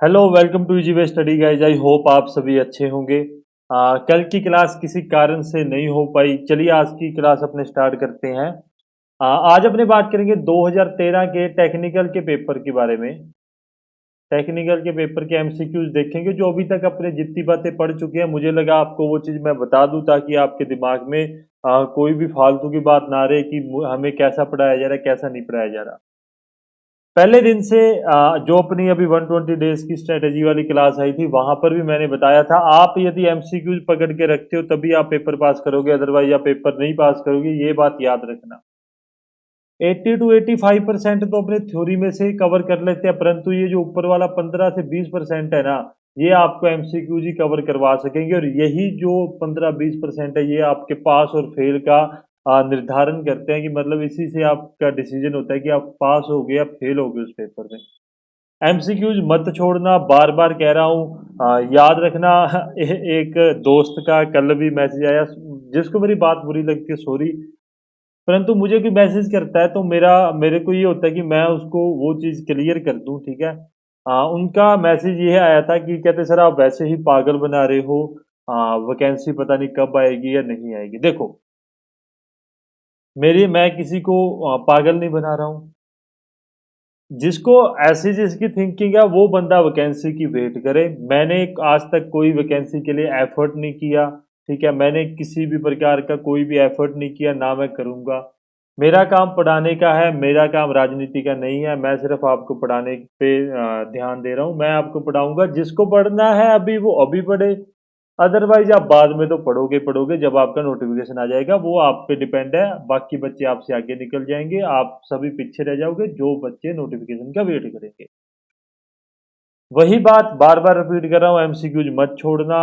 Hello, welcome to easy way study guys. I hope आप सभी अच्छे होंगे। कल की क्लास किसी कारण से नहीं हो पाई। चलिए आज की क्लास अपने स्टार्ट करते हैं। आज अपने बात करेंगे 2013 के टेक्निकल के पेपर के बारे में। टेक्निकल के पेपर के एमसीक्यूज देखेंगे जो अभी तक अपने जितनी बातें पढ़ चुके हैं। मुझे लगा आपको वो चीज़ मैं बता दूं ताकि आपके दिमाग में कोई भी फालतू की बात ना रहे कि हमें कैसा पढ़ाया जा रहा है कैसा नहीं पढ़ाया जा रहा। पहले दिन से जो अपनी अभी 120 डेज की स्ट्रेटेजी वाली क्लास आई थी वहां पर भी मैंने बताया था, आप यदि एमसीक्यूज पकड़ के रखते हो तभी आप पेपर पास करोगे, अदरवाइज आप पेपर नहीं पास करोगे, ये बात याद रखना। 80 to 85% तो अपने थ्योरी में से कवर कर लेते हैं, परंतु ये जो ऊपर वाला 15 से 20% है ना, ये आपको एमसीक्यूज ही कवर करवा सकेंगे। और यही जो 15-20% है ये आपके पास और फेल का निर्धारण करते हैं कि मतलब इसी से आपका डिसीजन होता है कि आप पास हो गए या फेल हो गए उस पेपर में। एमसीक्यूज मत छोड़ना, बार बार कह रहा हूँ। याद रखना। एक दोस्त का कल भी मैसेज आया, जिसको मेरी बात बुरी लगती है सॉरी, परंतु मुझे कोई मैसेज करता है तो मेरे को ये होता है कि मैं उसको वो चीज़ क्लियर कर दूं, ठीक है। उनका मैसेज ये आया था कि कहते सर आप वैसे ही पागल बना रहे हो, वैकेंसी पता नहीं कब आएगी या नहीं आएगी। देखो, मैं किसी को पागल नहीं बना रहा हूँ। जिसको ऐसी जिसकी थिंकिंग है वो बंदा वैकेंसी की वेट करे। मैंने आज तक कोई वैकेंसी के लिए एफर्ट नहीं किया, ठीक है। मैंने किसी भी प्रकार का कोई भी एफर्ट नहीं किया, ना मैं करूंगा। मेरा काम पढ़ाने का है, मेरा काम राजनीति का नहीं है। मैं सिर्फ आपको पढ़ाने पे ध्यान दे रहा हूँ। मैं आपको पढ़ाऊंगा, जिसको पढ़ना है अभी वो अभी पढ़े, अदरवाइज आप बाद में तो पढ़ोगे पढ़ोगे, जब आपका नोटिफिकेशन आ जाएगा वो आप पे डिपेंड है। बाकी बच्चे आपसे आगे निकल जाएंगे, आप सभी पीछे रह जाओगे जो बच्चे नोटिफिकेशन का वेट करेंगे। वही बात बार बार रिपीट कर रहा हूँ, एमसीक्यूज मत छोड़ना।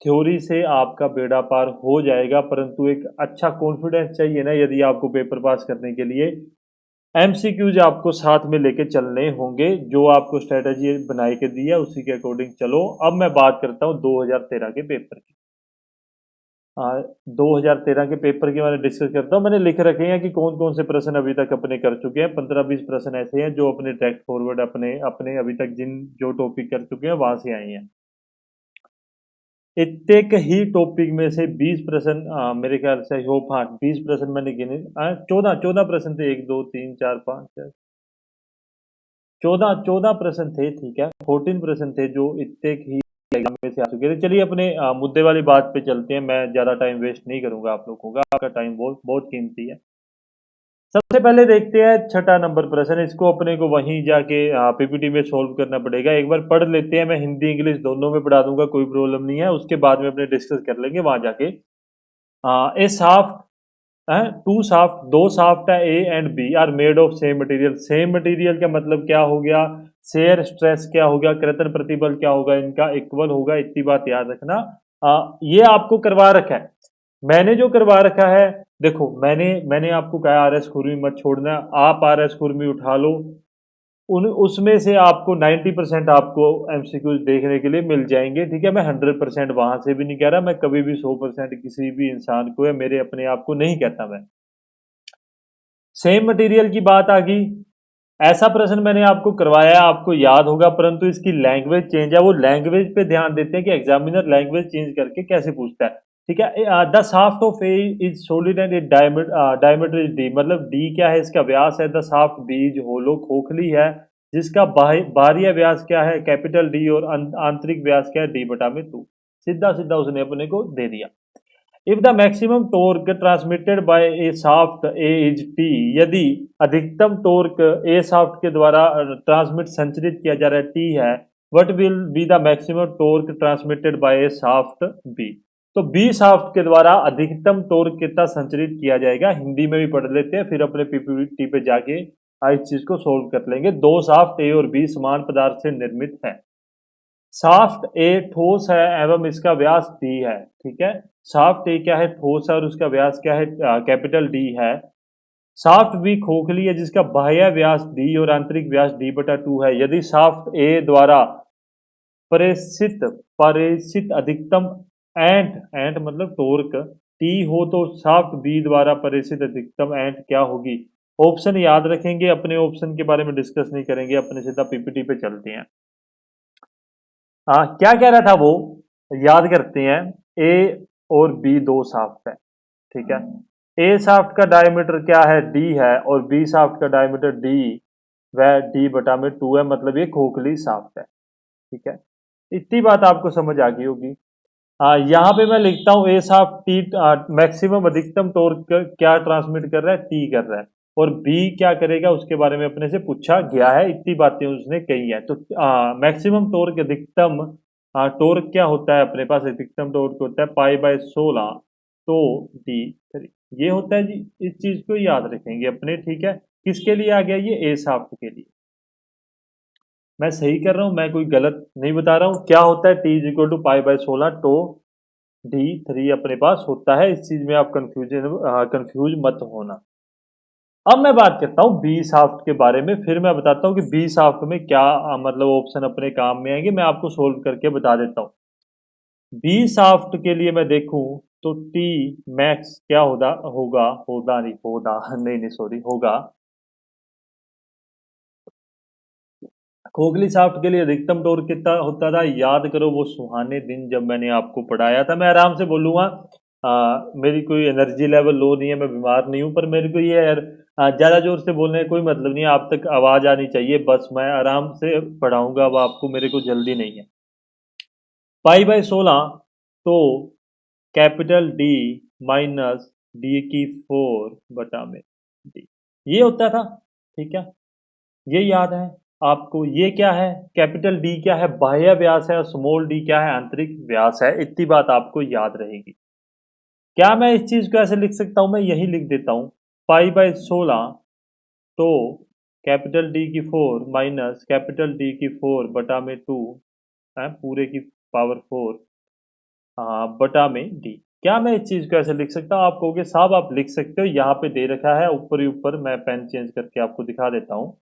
थ्योरी से आपका बेड़ा पार हो जाएगा, परंतु एक अच्छा कॉन्फिडेंस चाहिए ना यदि आपको पेपर पास करने के लिए। एमसीक्यूज आपको साथ में लेके चलने होंगे, जो आपको स्ट्रेटेजी बनाई के दी है उसी के अकॉर्डिंग चलो। अब मैं बात करता हूँ 2013 के पेपर की। 2013 के पेपर की मैंने डिस्कस करता हूँ। मैंने लिख रखे हैं कि कौन कौन से प्रश्न अभी तक अपने कर चुके हैं। 15-20 प्रश्न ऐसे हैं जो अपने ट्रैक फॉरवर्ड अपने अपने अभी तक जिन जो टॉपिक कर चुके हैं वहां से आए हैं। इतने ही टॉपिक में से 20 प्रश्न, मेरे ख्याल से होप, हाँ 20 प्रश्न मैंने गिने। 14 प्रश्न थे, 1 2 3 4 5 6, 14 प्रश्न थे, ठीक है। 14 प्रश्न थे जो इतने ही एग्जाम में से आ चुके थे। चलिए अपने मुद्दे वाली बात पे चलते हैं। मैं ज़्यादा टाइम वेस्ट नहीं करूंगा आप लोगों का, आपका टाइम बहुत बहुत कीमती है। सबसे पहले देखते हैं छठा नंबर प्रश्न। इसको अपने को वहीं जाके पीपीटी में सॉल्व करना पड़ेगा। एक बार पढ़ लेते हैं, मैं हिंदी इंग्लिश दोनों में पढ़ा दूंगा, कोई प्रॉब्लम नहीं है। उसके बाद में अपने डिस्कस कर लेंगे वहां जाके। ए साफ्ट टू साफ्ट, दो साफ्ट है A and B are made of same material. Same material का मतलब क्या हो गया, शेयर स्ट्रेस क्या हो गया, कृतन प्रतिबल क्या होगा, इनका इक्वल होगा। इतनी बात याद रखना। ये आपको करवा रखा है, मैंने जो करवा रखा है। देखो, मैंने आपको कहा आर एस खुरमी मत छोड़ना, आप आर एस खुरमी उठा लो। उन उसमें से आपको 90% आपको एमसीक्यूज देखने के लिए मिल जाएंगे, ठीक है। मैं 100% वहां से भी नहीं कह रहा, मैं कभी भी 100% किसी भी इंसान को या मेरे अपने आप को नहीं कहता मैं। सेम मटेरियल की बात आ गई। ऐसा प्रश्न मैंने आपको करवाया, आपको याद होगा, परंतु इसकी लैंग्वेज चेंज है। वो लैंग्वेज पे ध्यान देते हैं कि एग्जामिनर लैंग्वेज चेंज करके कैसे पूछता है, ठीक है। The shaft of A is solid and it diameter is D, मतलब डी क्या है, इसका व्यास है। द शाफ्ट बी इज होलो, खोखली है, जिसका बाह्य व्यास क्या है, कैपिटल डी, और आंतरिक व्यास क्या है, डी बटा में 2। सीधा सीधा उसने अपने को दे दिया। If the maximum torque transmitted by A shaft A is T, यदि अधिकतम टोर्क ए शाफ्ट के द्वारा ट्रांसमिट संचरित किया जा रहा है टी है, what will be the maximum torque transmitted by A shaft B. तो बी शाफ्ट के द्वारा अधिकतम टोर्क कितना संचरित किया जाएगा, हिंदी में भी पढ़ लेते हैं, फिर अपने पीपीटी पे जाके इस चीज को सोल्व कर लेंगे। दो शाफ्ट ए और बी समान पदार्थ से निर्मित है। शाफ्ट ए ठोस है एवं इसका व्यास डी है, ठीक है। शाफ्ट ए क्या है, ठोस है और उसका व्यास क्या है, कैपिटल डी है। शाफ्ट बी खोखली है, जिसका बाह्य व्यास डी और आंतरिक व्यास डी बटा 2 है। यदि शाफ्ट ए द्वारा प्रेषित प्रेषित अधिकतम एंट एंट मतलब टोर्क टी हो, तो शाफ्ट बी द्वारा प्रेषित अधिकतम एंट क्या होगी, ऑप्शन याद रखेंगे, अपने ऑप्शन के बारे में डिस्कस नहीं करेंगे, अपने सीधा पीपीटी पे चलते हैं। क्या कह रहा था वो, याद करते हैं। ए और बी दो शाफ्ट है, ठीक है। ए शाफ्ट का डायमीटर क्या है, डी है, और बी शाफ्ट का डायमीटर डी वह डी बटा में 2 है, मतलब ये खोखली शाफ्ट है, ठीक है। इतनी बात आपको समझ आ गई होगी। यहाँ पे मैं लिखता हूँ ए शाफ्ट टी मैक्सिमम अधिकतम टॉर्क क्या ट्रांसमिट कर रहा है, टी कर रहा है, और बी क्या करेगा उसके बारे में अपने से पूछा गया है, इतनी बातें उसने कही है। तो मैक्सिमम टॉर्क अधिकतम टॉर्क क्या होता है अपने पास, अधिकतम टॉर्क होता है पाई/16 तो डी 3, ये होता है जी। इस चीज को याद रखेंगे अपने, ठीक है। किसके लिए आ गया ये, ए शाफ्ट के लिए। मैं सही कर रहा हूं, मैं कोई गलत नहीं बता रहा हूं। क्या होता है, टी इज इक्वल टू पाई/16 तो डी 3 अपने पास होता है। इस चीज में आप कंफ्यूज मत होना। अब मैं बात करता हूँ बी शाफ्ट के बारे में, फिर मैं बताता हूँ कि बी शाफ्ट में क्या मतलब ऑप्शन अपने काम में आएंगे, मैं आपको सोल्व करके बता देता हूँ। बी शाफ्ट के लिए मैं देखूं तो टी मैक्स क्या होगा, होगा नहीं होगा नहीं नहीं सॉरी होगा। खोखली शाफ्ट के लिए अधिकतम टॉर्क कितना होता था, याद करो वो सुहाने दिन जब मैंने आपको पढ़ाया था। मैं आराम से बोलूँगा, मेरी कोई एनर्जी लेवल लो नहीं है, मैं बीमार नहीं हूँ, पर मेरे को ये यार ज़्यादा जोर से बोलने का कोई मतलब नहीं है, आप तक आवाज़ आनी चाहिए, बस मैं आराम से पढ़ाऊँगा अब आपको, मेरे को जल्दी नहीं है। पाई/16 तो कैपिटल डी माइनस डी⁴ बटा में डी, ये होता था, ठीक है। ये याद है आपको। ये क्या है, कैपिटल डी क्या है, बाह्य व्यास है, और स्मॉल डी क्या है, आंतरिक व्यास है। इतनी बात आपको याद रहेगी। क्या मैं इस चीज को ऐसे लिख सकता हूं, मैं यही लिख देता हूं, पाई/16 तो capital D⁴ minus capital D⁴ बटा में 2 है, पूरे की पावर 4 बटा में डी। क्या मैं इस चीज को ऐसे लिख सकता हूं, आप कहोगे साहब आप लिख सकते हो, यहाँ पे दे रखा है ऊपर ही ऊपर, मैं पेन चेंज करके आपको दिखा देता हूँ।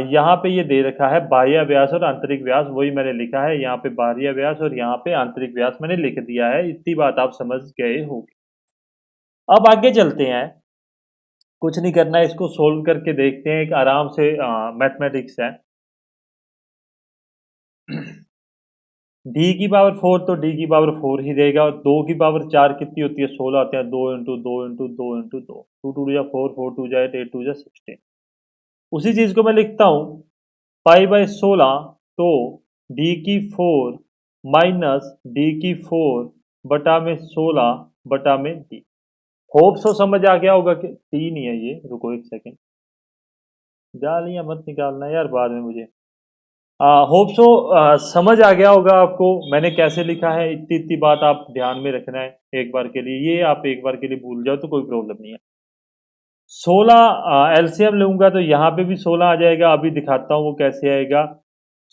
यहाँ पे ये दे रखा है बाह्य व्यास और आंतरिक व्यास, वही मैंने लिखा है, यहाँ पे बाह्य व्यास और यहाँ पे आंतरिक व्यास मैंने लिख दिया है। इतनी बात आप समझ गए होंगे। अब आगे चलते हैं, कुछ नहीं करना है, इसको सोल्व करके देखते हैं, एक आराम से मैथमेटिक्स है। D⁴ तो D⁴ ही देगा, और 2⁴ कितनी होती है, 16 होते हैं, 2 इंटू 2 इंटू 2 इंटू 2, 2 2 4 4 2 8 8 2 16। उसी चीज को मैं लिखता हूं, पाई/16 तो D⁴ माइनस D⁴ बटा में 16 बटा में डी। होप सो समझ आ गया होगा कि टी नहीं है ये, रुको एक सेकेंड, गालियां मत निकालना यार बाद में मुझे। होप सो समझ आ गया होगा आपको मैंने कैसे लिखा है। इतनी इतनी बात आप ध्यान में रखना है एक बार के लिए, ये आप एक बार के लिए भूल जाओ तो कोई प्रॉब्लम नहीं है। 16 एलसीएम लूंगा तो यहाँ पे भी 16 आ जाएगा, अभी दिखाता हूँ वो कैसे आएगा।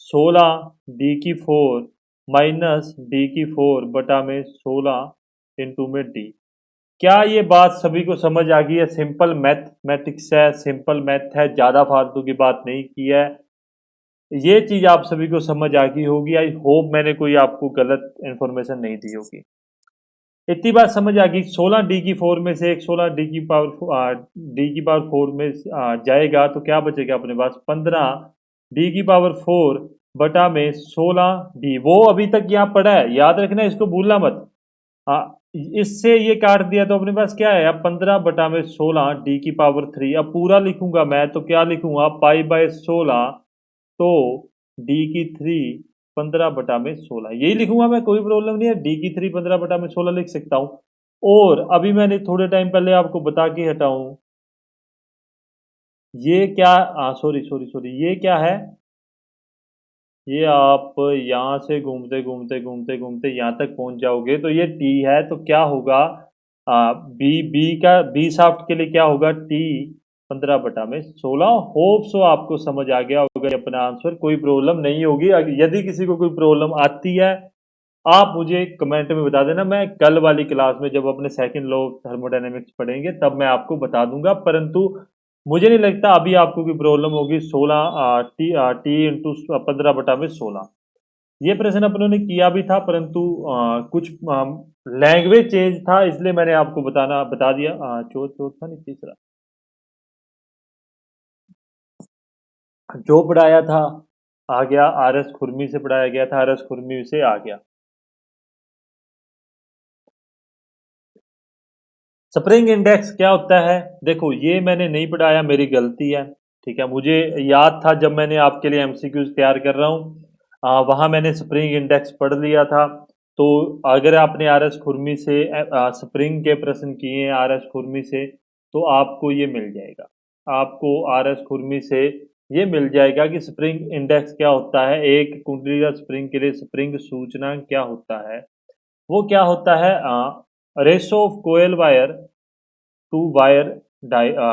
16 D⁴ माइनस D⁴ बटा में 16 इंटू में डी। क्या ये बात सभी को समझ आ गई है? सिंपल मैथमेटिक्स है, सिंपल मैथ है, ज़्यादा फालतू की बात नहीं की है। ये चीज़ आप सभी को समझ आ गई होगी। आई होप मैंने कोई आपको गलत इन्फॉर्मेशन नहीं दी होगी। इतनी बात समझ आ गई। 16 D⁴ में से एक 16 D⁴ में जाएगा तो क्या बचेगा अपने पास, 15 D⁴ बटा में 16D। वो अभी तक यहाँ पड़ा है, याद रखना, इसको भूलना मत। इससे ये काट दिया तो अपने पास क्या है, अब 15 बटा में 16D⁴। अब पूरा लिखूंगा मैं तो क्या लिखूंगा, पाई/16 तो D⁴ 15 बटा में 16, यही लिखूंगा मैं, कोई प्रॉब्लम नहीं है। D⁴ 15 बटा में 16 लिख सकता हूं। और अभी मैंने थोड़े टाइम पहले आपको बता के हटाऊं, ये क्या, सॉरी सॉरी सॉरी, ये क्या है, ये आप यहाँ से घूमते घूमते घूमते घूमते यहाँ तक पहुंच जाओगे तो ये टी है, तो क्या होगा, बी शाफ्ट के लिए क्या होगा, टी 15 बटा में 16। होप सो आपको समझ आ गया होगा ये अपना आंसर, कोई प्रॉब्लम नहीं होगी। यदि किसी को कोई प्रॉब्लम आती है आप मुझे कमेंट में बता देना, मैं कल वाली क्लास में जब अपने सेकंड लॉ ऑफ थर्मोडायनेमिक्स पढ़ेंगे तब मैं आपको बता दूंगा। परंतु मुझे नहीं लगता अभी आपको कोई प्रॉब्लम होगी। 16 टी इंटू 15 बटा में 16, ये प्रश्न अपनों ने किया भी था, परंतु कुछ लैंग्वेज चेंज था, इसलिए मैंने आपको बता दिया। चौथा नहीं, तीसरा जो पढ़ाया था आ गया, आर एस खुरमी से पढ़ाया गया था, आर एस खुरमी से आ गया। स्प्रिंग इंडेक्स क्या होता है? देखो ये मैंने नहीं पढ़ाया, मेरी गलती है। ठीक है, मुझे याद था जब मैंने आपके लिए एमसीक्यूज तैयार कर रहा हूँ, वहां मैंने स्प्रिंग इंडेक्स पढ़ लिया था। तो अगर आपने आर एस खुरमी से स्प्रिंग के प्रश्न किए हैं आर एस खुरमी से, तो आपको ये मिल जाएगा। आपको आर एस खुरमी से ये मिल जाएगा कि स्प्रिंग इंडेक्स क्या होता है, एक कुंडली या स्प्रिंग के लिए स्प्रिंग सूचनांक क्या होता है। वो क्या होता है? Ratio of coil wire to wire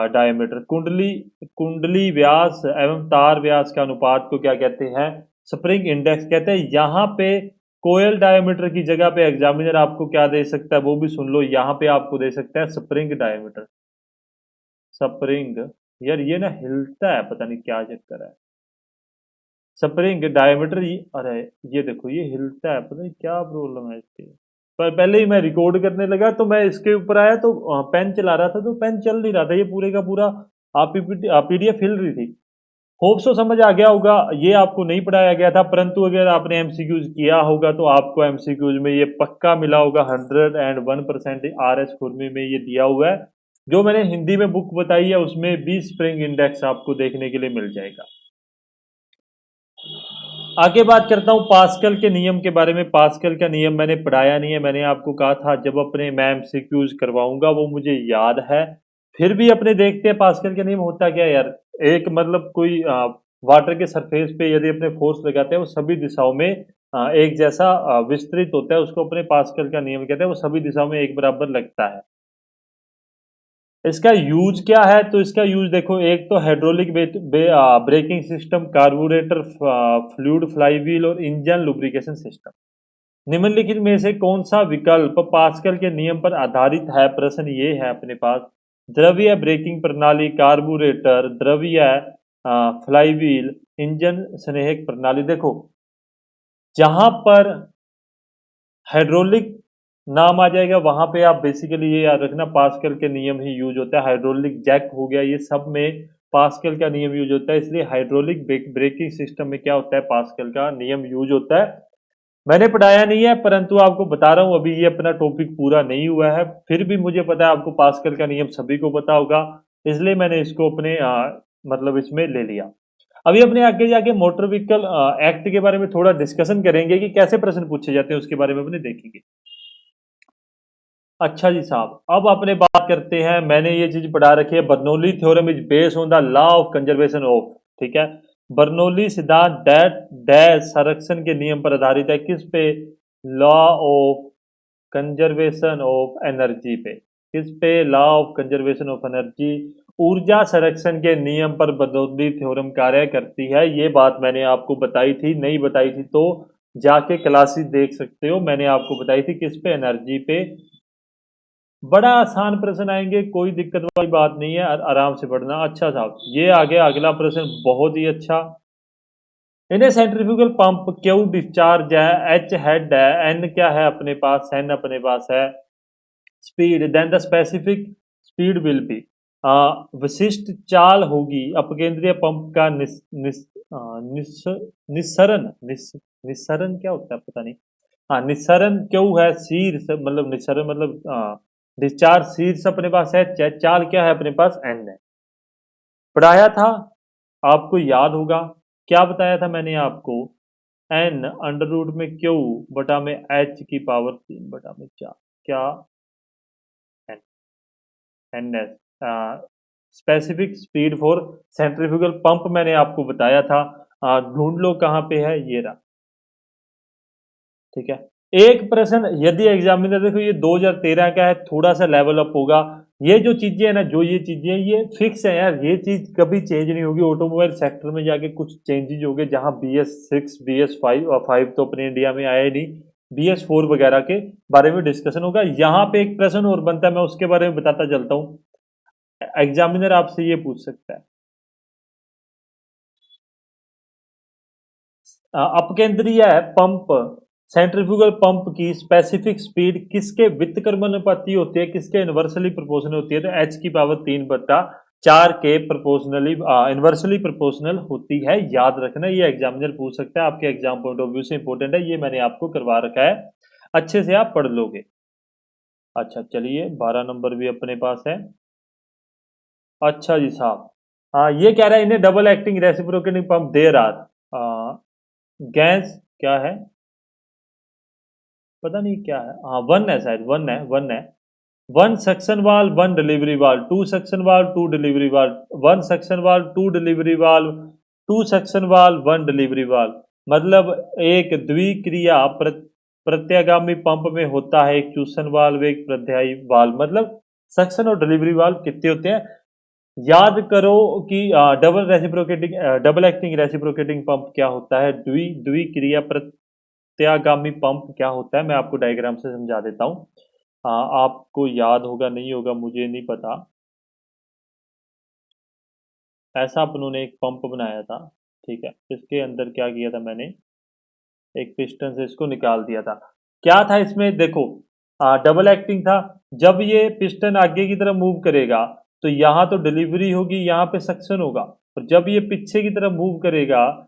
diameter, कुंडली कुंडली व्यास एवं तार व्यास के अनुपात को क्या कहते हैं? स्प्रिंग इंडेक्स कहते हैं। यहाँ पे कोयल डायमीटर की जगह पे एग्जामिनर आपको क्या दे सकता है, वो भी सुन लो। यहाँ पे आपको दे सकता है स्प्रिंग डायमीटर। स्प्रिंग, यार ये ना हिलता है, पता नहीं क्या चक्कर है। स्प्रिंग डायमीटर, अरे ये देखो ये हिलता है, पता नहीं क्या प्रॉब्लम है इसकी। पर पहले ही मैं रिकॉर्ड करने लगा तो मैं इसके ऊपर आया तो पेन चला रहा था तो पेन चल नहीं रहा था, ये पूरे का पूरा आप पीडीएफ हिल रही थी। होप सो समझ आ गया होगा। ये आपको नहीं पढ़ाया गया था, परंतु अगर आपने एमसीक्यूज किया होगा तो आपको एमसीक्यूज में ये पक्का मिला होगा। 101% आर एस खुरमी में ये दिया हुआ है। जो मैंने हिंदी में बुक बताई है उसमें भी स्प्रिंग इंडेक्स आपको देखने के लिए मिल जाएगा। आगे बात करता हूं पास्कल के नियम के बारे में। पास्कल का नियम मैंने पढ़ाया नहीं है, मैंने आपको कहा था जब अपने मैं एमसीक्यूज करवाऊंगा वो मुझे याद है। फिर भी अपने देखते हैं पास्कल का नियम होता क्या है यार। एक मतलब कोई वाटर के सरफेस पे यदि अपने फोर्स लगाते हैं वो सभी दिशाओं में एक जैसा विस्तृत होता है, उसको अपने पास्कल का नियम कहते हैं। वो सभी दिशाओं में एक बराबर लगता है। इसका यूज क्या है? तो इसका यूज देखो, एक तो hydraulic braking system, carburettor, fluid flywheel और इंजन लुब्रिकेशन सिस्टम। निम्नलिखित में से कौन सा विकल्प पास्कल के नियम पर आधारित है? प्रश्न ये है अपने पास। द्रवीय ब्रेकिंग प्रणाली, कार्बोरेटर, द्रवीय फ्लाईव्हील, इंजन स्नेहक प्रणाली। देखो जहां पर हाइड्रोलिक नाम आ जाएगा वहां पे आप बेसिकली ये याद रखना पास्कल के नियम ही यूज होता है। हाइड्रोलिक जैक हो गया, ये सब में पास्कल का नियम यूज होता है। इसलिए हाइड्रोलिक ब्रेकिंग सिस्टम में क्या होता है? पास्कल का नियम यूज होता है। मैंने पढ़ाया नहीं है परंतु आपको बता रहा हूं, अभी ये अपना टॉपिक पूरा नहीं हुआ है, फिर भी मुझे पता है आपको पास्कल का नियम सभी को पता होगा, इसलिए मैंने इसको अपने मतलब इसमें ले लिया। अभी अपने आगे जाके मोटर व्हीकल एक्ट के बारे में थोड़ा डिस्कशन करेंगे कि कैसे प्रश्न पूछे जाते हैं, उसके बारे में अपने देखेंगे। अच्छा जी साहब, अब अपने बात करते हैं। मैंने ये चीज पढ़ा रखी है, Bernoulli theorem is based on the law of conservation of. ठीक है, बर्नौली सिद्धांत डैश डैश संरक्षण के नियम पर आधारित है। किस पे? Law of conservation of energy पे। किस पे? Law of conservation of energy. ऊर्जा संरक्षण के नियम पर बर्नौली थ्योरम कार्य करती है। ये बात मैंने आपको बताई थी, नहीं बताई थी तो जाके क्लासेस देख सकते हो। मैंने आपको बताई थी किस पे? एनर्जी पे। बड़ा आसान प्रश्न आएंगे, कोई दिक्कत वाली बात नहीं है, आराम से पढ़ना। अच्छा साहब, ये आ गया अगला प्रश्न, बहुत ही अच्छा। इन्हें सेंट्रीफ्यूगल पंप क्यू डिस्चार्ज है, एच हेड है, एन क्या है अपने पास? एन अपने पास है speed, then the specific speed will be. विशिष्ट चाल होगी अपकेंद्रीय पंप का निस, निस्सरण निस्सरण क्या होता है पता नहीं। हाँ, निस्सरण क्यों है? शीर्ष मतलब निस्सरण मतलब डिस्चार्ज शीर्ष अपने पास है, चाल क्या है अपने पास? एन है। पढ़ाया था, आपको याद होगा। क्या बताया था मैंने आपको? एन अंडर रूट में क्यू बटा में एच की पावर 3/4। क्या? N, N S specific speed for centrifugal pump मैंने आपको बताया था। ढूंढ लो कहाँ पे है, ये रहा। ठीक है, एक प्रश्न यदि एग्जामिनर, देखो ये 2013 का है, थोड़ा सा लेवल अप होगा। ये जो चीजें है ना, जो ये चीजें हैं ये फिक्स है यार, ये चीज कभी चेंज नहीं होगी। ऑटोमोबाइल सेक्टर में जाके कुछ चेंजेस हो गए, जहां BS6 BS5 और 5 तो अपने इंडिया में आया ही नहीं, BS4 वगैरह के बारे में डिस्कशन होगा। यहाँ पे एक प्रश्न और बनता है, मैं उसके बारे में बताता चलता हूँ। एग्जामिनर आपसे ये पूछ सकता है, अपकेंद्रीय पंप सेंट्रीफ्यूगल पंप की स्पेसिफिक स्पीड किसके व्युत्क्रमानुपाती होती है, किसके इनवर्सली प्रोपोर्शनल होती है? तो एच की पावर 3/4। 4 के प्रोपोर्शनली इनवर्सली प्रोपोर्शनल होती है। याद रखना, ये एग्जामिनर पूछ सकता है, आपके एग्जाम पॉइंट ऑफ व्यू से इंपॉर्टेंट है, ये मैंने आपको करवा रखा है, अच्छे से आप पढ़ लोगे। अच्छा चलिए 12 नंबर भी अपने पास है। अच्छा जी साहब, ये कह रहा है इन्हें डबल एक्टिंग रेसिप्रोकेटिंग पंप दे रहा, गैस क्या है पता नहीं क्या है, हाँ वन है शायद, वन है। One suction valve, one delivery valve, two suction valve, two delivery valve, one suction valve, two delivery valve, two suction valve, one delivery valve. मतलब एक द्विक्रिया प्रत्यागामी पंप में होता है एक चूसन वाल्व, एक प्रत्यायी वाल्व। मतलब सक्शन और डिलीवरी वाल्व कितने होते हैं, याद करो कि डबल एक्टिंग रेसिप्रोकेटिंग पंप क्या होता है, द्विक्रिया प्रत्यागामी पंप क्या होता है, मैं आपको डायग्राम से समझा देता हूँ। आपको याद होगा नहीं होगा मुझे नहीं पता। ऐसा अपनों ने एक पंप बनाया था, ठीक है, इसके अंदर क्या किया था मैंने, एक पिस्टन से इसको निकाल दिया था। क्या था इसमें देखो, डबल एक्टिंग था। जब ये पिस्टन आगे की तरफ मूव करेगा तो यहाँ तो डिलीवरी होगी, यहाँ पे सक्शन होगा। और जब ये पीछे की तरफ मूव करेगा,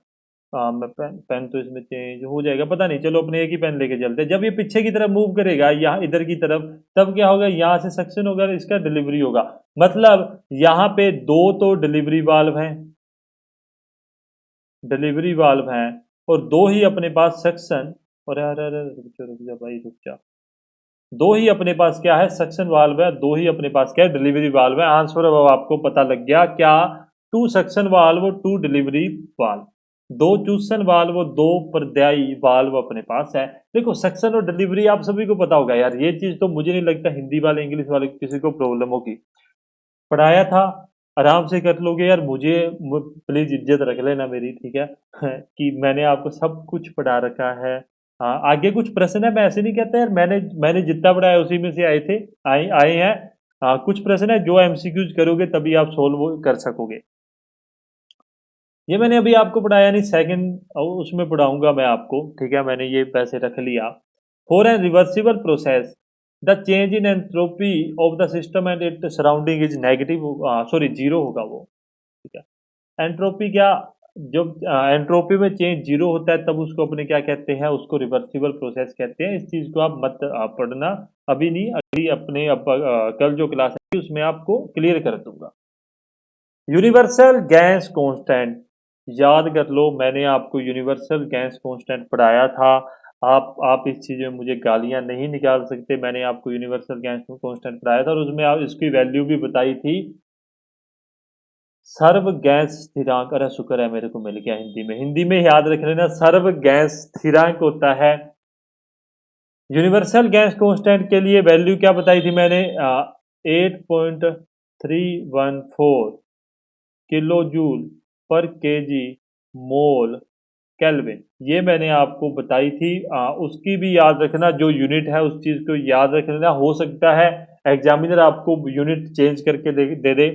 मैं पेन तो इसमें चेंज हो जाएगा पता नहीं, चलो अपने एक ही पेन लेके चलते हैं। जब ये पीछे की तरफ मूव करेगा यहाँ इधर की तरफ, तब क्या होगा, यहाँ से सक्शन होगा, इसका डिलीवरी होगा। मतलब यहाँ पे दो तो डिलीवरी वाल्व हैं, डिलीवरी वाल्व हैं, और दो ही अपने पास सक्शन, और अरे अरे रुक जा भाई रुक जा, दो ही अपने पास क्या है, सक्शन वाल्व है, दो ही अपने पास क्या है, डिलीवरी वाल्व है। आंसर अब आपको पता लग गया क्या, टू सक्शन वाल्व और टू डिलीवरी वाल्व, दो चूसन वाल्व और दो प्रत्यायी वाल्व अपने पास है। देखो सक्शन और डिलीवरी आप सभी को पता होगा यार, ये चीज तो मुझे नहीं लगता हिंदी वाले इंग्लिश वाले किसी को प्रॉब्लम होगी। पढ़ाया था, आराम से कर लोगे यार, मुझे प्लीज इज्जत रख लेना मेरी, ठीक है कि मैंने आपको सब कुछ पढ़ा रखा है। हाँ आगे कुछ प्रश्न है, मैं ऐसे नहीं कहता यार, मैंने मैंने जितना पढ़ाया उसी में से आए थे, आए हैं। हाँ कुछ प्रश्न है जो एमसीक्यूज करोगे तभी आप सोल्व कर सकोगे। ये मैंने अभी आपको पढ़ाया नहीं, सेकंड उसमें पढ़ाऊंगा मैं आपको, ठीक है, मैंने ये पैसे रख लिया। For an reversible process the change in entropy of the system and it surrounding is negative, sorry zero होगा वो, ठीक है। एंट्रोपी क्या, जब एंट्रोपी में चेंज जीरो होता है तब उसको अपने क्या कहते हैं, उसको रिवर्सिबल प्रोसेस कहते हैं। इस चीज को आप मत पढ़ना, अभी नहीं, अभी अपने कल जो क्लास है उसमें आपको क्लियर कर दूंगा। यूनिवर्सल गैस कांस्टेंट, याद कर लो, मैंने आपको यूनिवर्सल गैस कांस्टेंट पढ़ाया था। आप इस चीज़ में मुझे गालियां नहीं निकाल सकते, मैंने आपको यूनिवर्सल गैस कांस्टेंट पढ़ाया था और उसमें आप इसकी वैल्यू भी बताई थी। सर्व गैस स्थिरांक, अरे शुक्र है मेरे को मिल गया हिंदी में, हिंदी में याद रख लेना, सर्व गैस स्थिरांक होता है। यूनिवर्सल गैस कांस्टेंट के लिए वैल्यू क्या बताई थी मैंने, 8.314 किलो जूल पर केजी मोल केल्विन, ये मैंने आपको बताई थी। उसकी भी याद रखना, जो यूनिट है उस चीज को याद रख लेना, हो सकता है एग्जामिनर आपको यूनिट चेंज करके दे दे,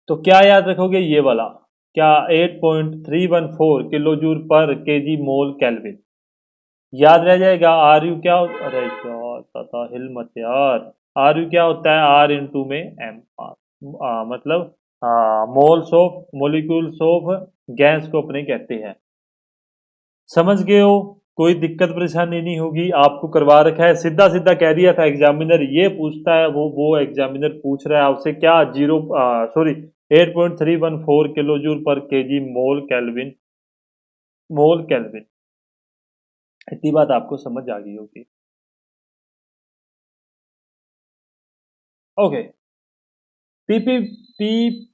तो क्या याद रखोगे ये वाला, क्या 8.314 किलो जूल पर केजी मोल केल्विन याद रह जाएगा। आर यू क्या, अरे यार पता हिल मत यार, आर यू क्या होता है, आर इंटू में एम, मतलब moles of molecules of gas को अपने कहते हैं। समझ गए हो, कोई दिक्कत परेशानी नहीं होगी, आपको करवा रखा है, सीधा सीधा कह दिया था एग्जामिनर, ये पूछता है वो एग्जामिनर पूछ रहा है आपसे क्या, 8.314 किलो जूल पर केजी मोल केल्विन, इतनी बात आपको समझ आ गई होगी। ओके, पीपी पी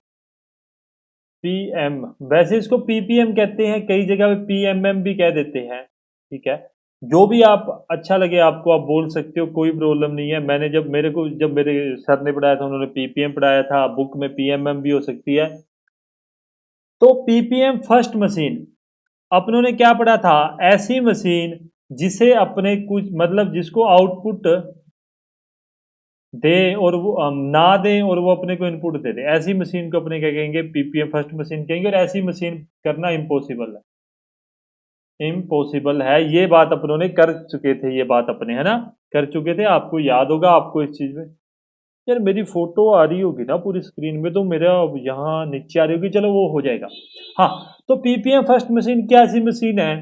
पीएम, वैसे इसको पीपीएम कहते हैं, कई जगह पे पीएमएम भी कह देते हैं, ठीक है, जो भी आप अच्छा लगे आपको आप बोल सकते हो, कोई प्रॉब्लम नहीं है। मैंने जब मेरे सर ने पढ़ाया था उन्होंने पीपीएम पढ़ाया था, बुक में पीएमएम भी हो सकती है। तो पीपीएम फर्स्ट मशीन, अपनों ने क्या पढ़ा था, ऐसी मशीन जिसे अपने कुछ मतलब जिसको आउटपुट दे और वो ना दे और वो अपने को इनपुट दे दे, ऐसी मशीन को अपने क्या कहेंगे, पीपीएम फर्स्ट मशीन कहेंगे। और ऐसी मशीन करना इम्पॉसिबल है, इम्पॉसिबल है, ये बात अपनों ने कर चुके थे, ये बात अपने है ना कर चुके थे, आपको याद होगा, आपको इस चीज में यार मेरी फोटो आ रही होगी ना पूरी स्क्रीन में, तो मेरा यहाँ नीचे आ रही होगी, चलो वो हो जाएगा। हाँ, तो पीपीएम फर्स्ट मशीन क्या ऐसी मशीन है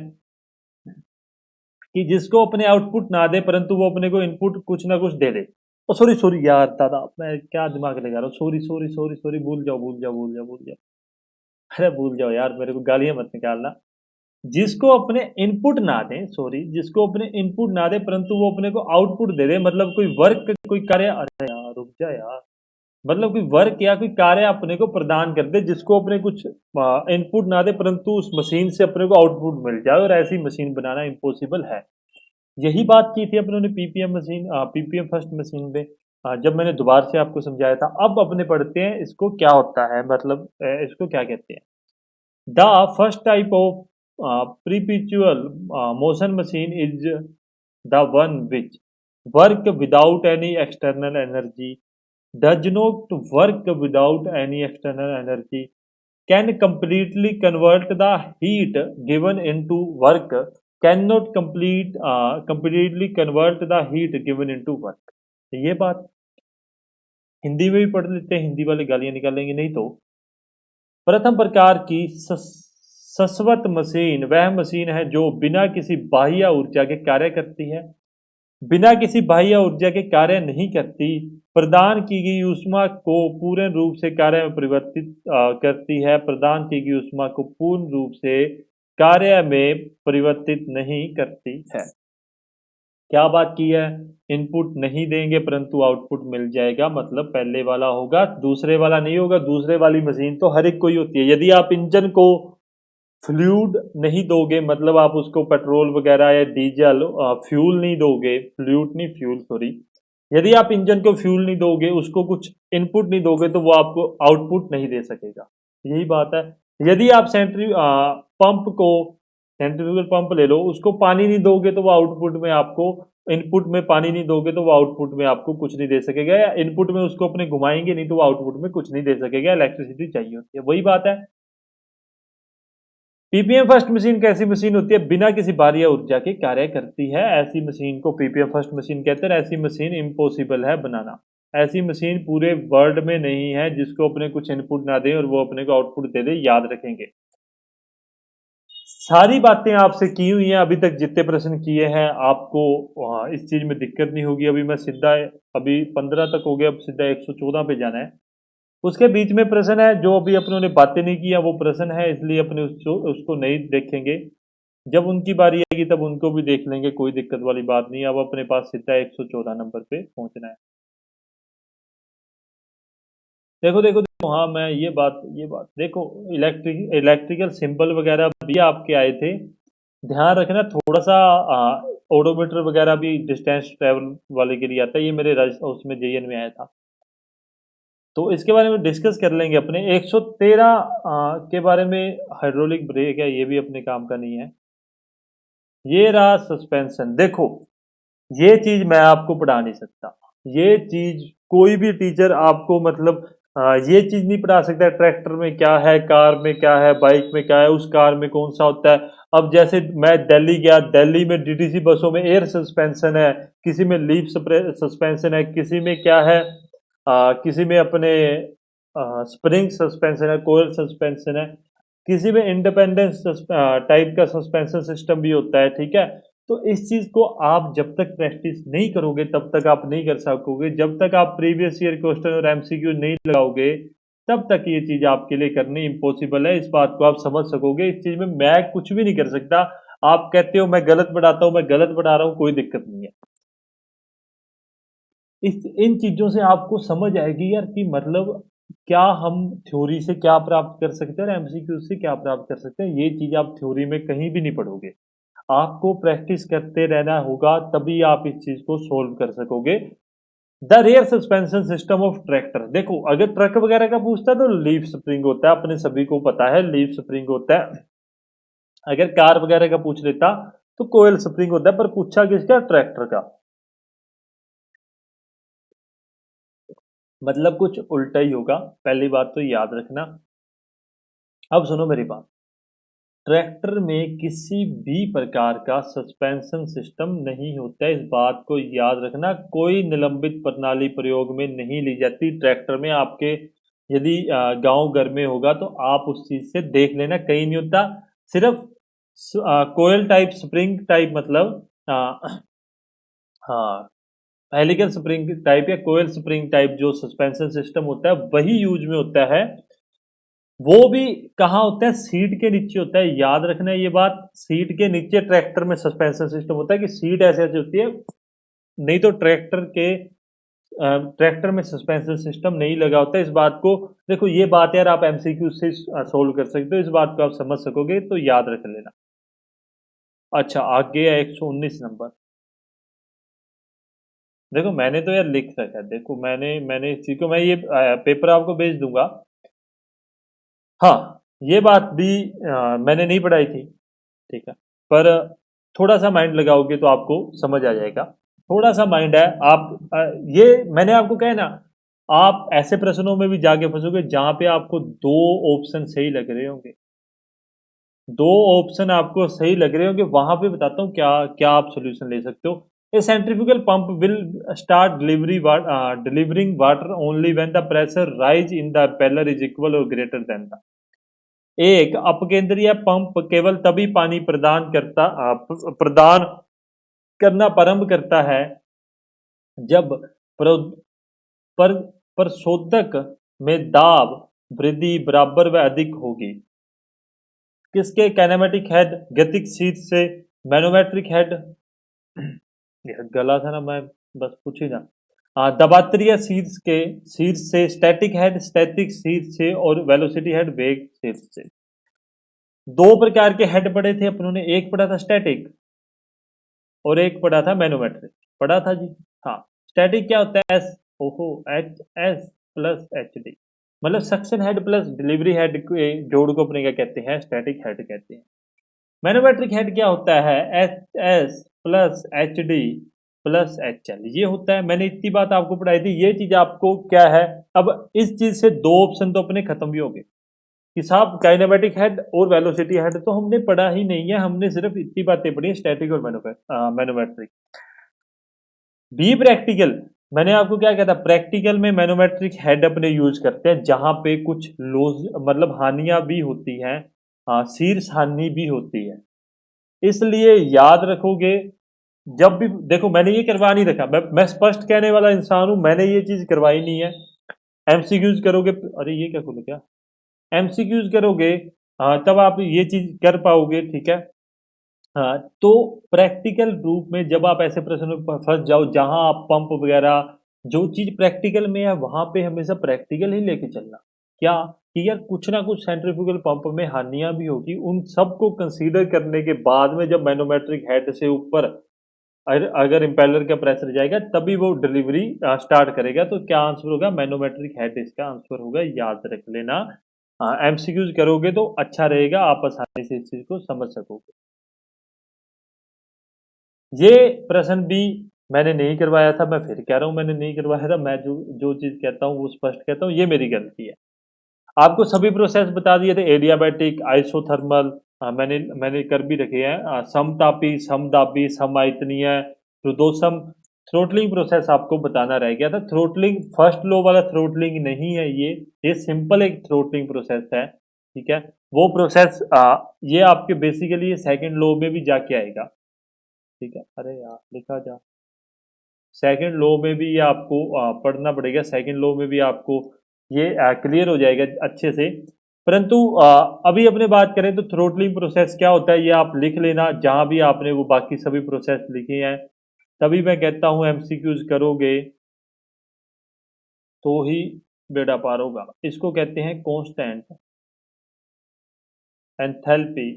कि जिसको अपने आउटपुट ना दे परंतु वो अपने को इनपुट कुछ ना कुछ दे दे। ओ सॉरी सॉरी यार दादा, मैं क्या दिमाग लगा रहा हूँ, सॉरी सॉरी सॉरी सॉरी, भूल जाओ भूल जाओ भूल जाओ भूल जाओ। अरे भूल जाओ यार, मेरे को गालियां मत निकालना। जिसको अपने इनपुट ना दे, सॉरी, जिसको अपने इनपुट ना दे परंतु वो अपने को आउटपुट दे दे, मतलब कोई वर्क, कोई कार्य, अरे यार रुक जा यार, मतलब कोई वर्क या कोई कार्य अपने को प्रदान कर दे जिसको अपने कुछ इनपुट ना दे परंतु उस मशीन से अपने को आउटपुट मिल जाए, और ऐसी मशीन बनाना इम्पॉसिबल है। यही बात की थी अपनों ने ppm machine, ppm first machine पे, जब मैंने दोबारा से आपको समझाया था। अब अपने पढ़ते हैं इसको क्या होता है, मतलब इसको क्या कहते हैं। The first type of perpetual motion machine is the one which work without any external energy, does not work without any external energy, can completely convert the heat given into work, cannot completely convert the heat given into work। ये बात हिंदी में भी पढ़ लेते हैं, हिंदी वाले गालियां निकालेंगे नहीं तो। प्रथम प्रकार की सस्वत मशीन वह मशीन है जो बिना किसी बाह्य ऊर्जा के कार्य करती है, बिना किसी बाह्य ऊर्जा के कार्य नहीं करती, प्रदान की गई ऊष्मा को पूर्ण रूप से कार्य में परिवर्तित करती है, प्रदान की गई ऊष्मा को पूर्ण रूप से कार्य में परिवर्तित नहीं करती है। क्या बात की है, इनपुट नहीं देंगे परंतु आउटपुट मिल जाएगा, मतलब पहले वाला होगा दूसरे वाला नहीं होगा। दूसरे वाली मशीन तो हर एक कोई होती है। यदि आप इंजन को फ्लूइड नहीं दोगे, मतलब आप उसको पेट्रोल वगैरह या डीजल फ्यूल नहीं दोगे, फ्लूइड नहीं फ्यूल सॉरी, यदि आप इंजन को फ्यूल नहीं दोगे, उसको कुछ इनपुट नहीं दोगे तो वो आपको आउटपुट नहीं दे सकेगा। यही बात है। यदि आप पंप को सेंट्रीफ्यूगल पंप ले लो, उसको पानी नहीं दोगे तो वो आउटपुट में आपको, इनपुट में पानी नहीं दोगे तो वो आउटपुट में आपको कुछ नहीं दे सकेगा, या इनपुट में उसको अपने घुमाएंगे नहीं तो वो आउटपुट में कुछ नहीं दे सकेगा। इलेक्ट्रिसिटी चाहिए होती है, वही बात है। पीपीएम फर्स्ट मशीन कैसी मशीन होती है, बिना किसी बाह्य ऊर्जा के कार्य करती है, ऐसी मशीन को पीपीएम फर्स्ट मशीन कहते हैं। ऐसी मशीन इम्पॉसिबल है बनाना। ऐसी मशीन पूरे वर्ल्ड में नहीं है जिसको अपने कुछ इनपुट ना दे और वो अपने को आउटपुट दे दे, याद रखेंगे। सारी बातें आपसे की हुई हैं, अभी तक जितने प्रश्न किए हैं आपको इस चीज में दिक्कत नहीं होगी। अभी मैं सीधा, अभी 15 तक हो गया, अब सीधा 114 पे जाना है। उसके बीच में प्रश्न है जो अभी अपनों ने बातें नहीं किया, वो प्रश्न है, इसलिए अपने उसको नहीं देखेंगे। जब उनकी बारी आएगी तब उनको भी देख लेंगे, कोई दिक्कत वाली बात नहीं है। अब अपने पास सीधा 114 नंबर पे पहुंचना है। देखो देखो देखो, हाँ मैं ये बात देखो, इलेक्ट्रिकल सिंबल वगैरह भी आपके आए थे। ध्यान रखना थोड़ा सा, ओडोमीटर वगैरह भी डिस्टेंस ट्रेवल वाले के लिए आता है, ये मेरे उसमें जेएन में आया था। तो इसके बारे में डिस्कस कर लेंगे अपने। 113 के बारे में, हाइड्रोलिक ब्रेक है, ये भी अपने काम का नहीं है। ये रहा सस्पेंशन। देखो, ये चीज मैं आपको पढ़ा नहीं सकता, ये चीज कोई भी टीचर आपको, मतलब ये चीज नहीं पढ़ा सकता। ट्रैक्टर में क्या है, कार में क्या है, बाइक में क्या है, उस कार में कौन सा होता है। अब जैसे मैं दिल्ली गया, दिल्ली में डीटीसी बसों में एयर सस्पेंशन है, किसी में लीफ सस्पेंशन है, किसी में क्या है, किसी में अपने स्प्रिंग सस्पेंशन है, कोयल सस्पेंशन है, किसी में इंडिपेंडेंस टाइप का सस्पेंशन सिस्टम भी होता है। ठीक है, तो इस चीज को आप जब तक प्रैक्टिस नहीं करोगे तब तक आप नहीं कर सकोगे। जब तक आप प्रीवियस ईयर क्वेश्चन और एमसीक्यू नहीं लगाओगे तब तक ये चीज आपके लिए करनी इम्पॉसिबल है। इस बात को आप समझ सकोगे। इस चीज में मैं कुछ भी नहीं कर सकता। आप कहते हो मैं गलत पढ़ाता हूँ, मैं गलत पढ़ा रहा हूँ, कोई दिक्कत नहीं है। इस इन चीजों से आपको समझ आएगी यार कि मतलब क्या हम थ्योरी से क्या प्राप्त कर सकते हैं और एमसीक्यू से क्या प्राप्त कर सकते हैं। ये चीज आप थ्योरी में कहीं भी नहीं पढ़ोगे। आपको प्रैक्टिस करते रहना होगा, तभी आप इस चीज को सोल्व कर सकोगे। The rare suspension system of tractor. देखो, अगर ट्रक वगैरह का पूछता है तो लीफ स्प्रिंग होता है, अपने सभी को पता है लीफ स्प्रिंग होता है। अगर कार वगैरह का पूछ लेता तो कोयल स्प्रिंग होता है, पर पूछा किसका, ट्रैक्टर का। मतलब कुछ उल्टा ही होगा, पहली बात तो याद रखना। अब सुनो मेरी बात। ट्रैक्टर में किसी भी प्रकार का सस्पेंशन सिस्टम नहीं होता है, इस बात को याद रखना। कोई निलंबित प्रणाली प्रयोग में नहीं ली जाती ट्रैक्टर में। आपके यदि गांव घर में होगा तो आप उस चीज से देख लेना, कहीं नहीं होता। सिर्फ कोयल टाइप स्प्रिंग टाइप, मतलब हाँ, हेलिकल स्प्रिंग टाइप या कोयल स्प्रिंग टाइप जो सस्पेंशन सिस्टम होता है वही यूज में होता है। वो भी कहाँ होता है? सीट के नीचे होता है। याद रखना है ये बात, सीट के नीचे ट्रैक्टर में सस्पेंशन सिस्टम होता है कि सीट ऐसे ऐसे होती है। नहीं तो ट्रैक्टर में सस्पेंशन सिस्टम नहीं लगा होता है। इस बात को देखो, ये बात यार आप एमसीक्यू से सोल्व कर सकते हो, इस बात को आप समझ सकोगे तो याद रख लेना। अच्छा, आगे है 119 नंबर। देखो मैंने तो यार लिख रखा है, देखो मैंने इस चीज को, मैं ये पेपर आपको भेज दूंगा। हाँ, ये बात भी मैंने नहीं पढ़ाई थी, ठीक है, पर थोड़ा सा माइंड लगाओगे तो आपको समझ आ जाएगा। थोड़ा सा माइंड है आप ये मैंने आपको कहा है ना, आप ऐसे प्रश्नों में भी जाके फंसोगे जहां पे आपको दो ऑप्शन सही लग रहे होंगे। दो ऑप्शन आपको सही लग रहे होंगे, वहां पे बताता हूँ क्या क्या आप सोल्यूशन ले सकते हो। A centrifugal pump will start delivering water only when the pressure rise in the impeller is equal और ग्रेटर देन द। एक अपकेंद्रीय पंप केवल तभी पानी प्रदान करना प्रारंभ करता है जब प्रो- पर प्रशोधक में दाब वृद्धि बराबर व अधिक होगी। किसके? काइनेमेटिक हेड गतिक शीर्ष से, मैनोमेट्रिक हेड यह गला था ना, मैं बस पूछ ही ना। दबात्रीय शीर्ष से, स्टैटिक हेड स्टैटिक शीर्ष से, और वेलोसिटी हेड वेग शीर्ष से। दो प्रकार के हेड पढ़े थे अपन ने, एक पढ़ा था स्टैटिक और एक पढ़ा था मैनोमेट्रिक। पढ़ा था जी। हाँ, स्टैटिक क्या होता है? एस, ओहो, H S plus H D, मतलब suction head plus delivery head के जोड़ को अपने क्या कहते हैं? स्टैटिक हेड कहते हैं। मैनोमेट्रिक हेड क्या होता है? H S plus H D plus H L, ये होता है। मैंने इतनी बात आपको पढ़ाई थी, ये चीज आपको क्या है? अब इस चीज से दो ऑप्शन तो अपने खत्म भी हो गए कि साहब काइनेमेटिक हेड और वेलोसिटी हेड तो हमने पढ़ा ही नहीं है, हमने सिर्फ इतनी बातें पढ़ी है, स्टैटिक और मैनोमेट्रिक। बी प्रैक्टिकल, मैंने आपको क्या कहता, प्रैक्टिकल में मैनोमेट्रिक हेड अपने यूज करते हैं जहां पे कुछ लॉस, मतलब हानियां भी होती हैं, शीर्ष हानि भी होती है। इसलिए याद रखोगे, जब भी देखो, मैंने ये करवा नहीं रखा, मैं स्पष्ट कहने वाला इंसान हूं, मैंने ये चीज करवाई नहीं है। एमसीक्यूज करोगे, अरे ये क्या खोलो क्या, एमसीक्यूज करोगे तब आप ये चीज कर पाओगे, ठीक है। हाँ, तो प्रैक्टिकल रूप में जब आप ऐसे प्रश्न में फंस जाओ जहां आप पंप वगैरह, जो चीज प्रैक्टिकल में है वहां पे हमेशा प्रैक्टिकल ही लेके चलना। क्या कि यार कुछ ना कुछ सेंट्रीफ्यूगल पंप में हानियां भी होगी, उन सबको कंसीडर करने के बाद में जब मैनोमेट्रिक हेड से ऊपर अगर इम्पेलर का प्रेशर जाएगा तभी वो डिलीवरी स्टार्ट करेगा। तो क्या आंसर होगा? मैनोमेट्रिक हेड इसका आंसर होगा, याद रख लेना। एमसीक्यूज करोगे तो अच्छा रहेगा, आप आसानी से इस चीज को समझ सकोगे। ये प्रश्न भी मैंने नहीं करवाया था, मैं फिर कह रहा हूँ मैंने नहीं करवाया था। मैं जो जो चीज कहता हूँ वो स्पष्ट कहता हूँ, ये मेरी गलती है। आपको सभी प्रोसेस बता दिए थे, एडियाबैटिक, आइसोथर्मल, मैंने मैंने कर भी रखे हैं, समतापी, समदाबी, समायतनीय, रुदोसम। थ्रोटलिंग प्रोसेस आपको बताना रह गया था। थ्रोटलिंग फर्स्ट लो वाला थ्रोटलिंग नहीं है, ये सिंपल एक थ्रोटलिंग प्रोसेस है, ठीक है। वो प्रोसेस ये आपके बेसिकली सेकंड लो में भी जाके आएगा, ठीक है। अरे यार लिखा जा, सेकंड लॉ में भी ये आपको पढ़ना पड़ेगा, सेकंड लॉ में भी आपको ये क्लियर हो जाएगा अच्छे से। परंतु अभी अपने बात करें तो थ्रोटलिंग प्रोसेस क्या होता है ये आप लिख लेना, जहां भी आपने वो बाकी सभी प्रोसेस लिखे हैं। तभी मैं कहता हूं एमसीक्यूज करोगे तो ही बेड़ा पार होगा। इसको कहते हैं कांस्टेंट एंथैल्पी,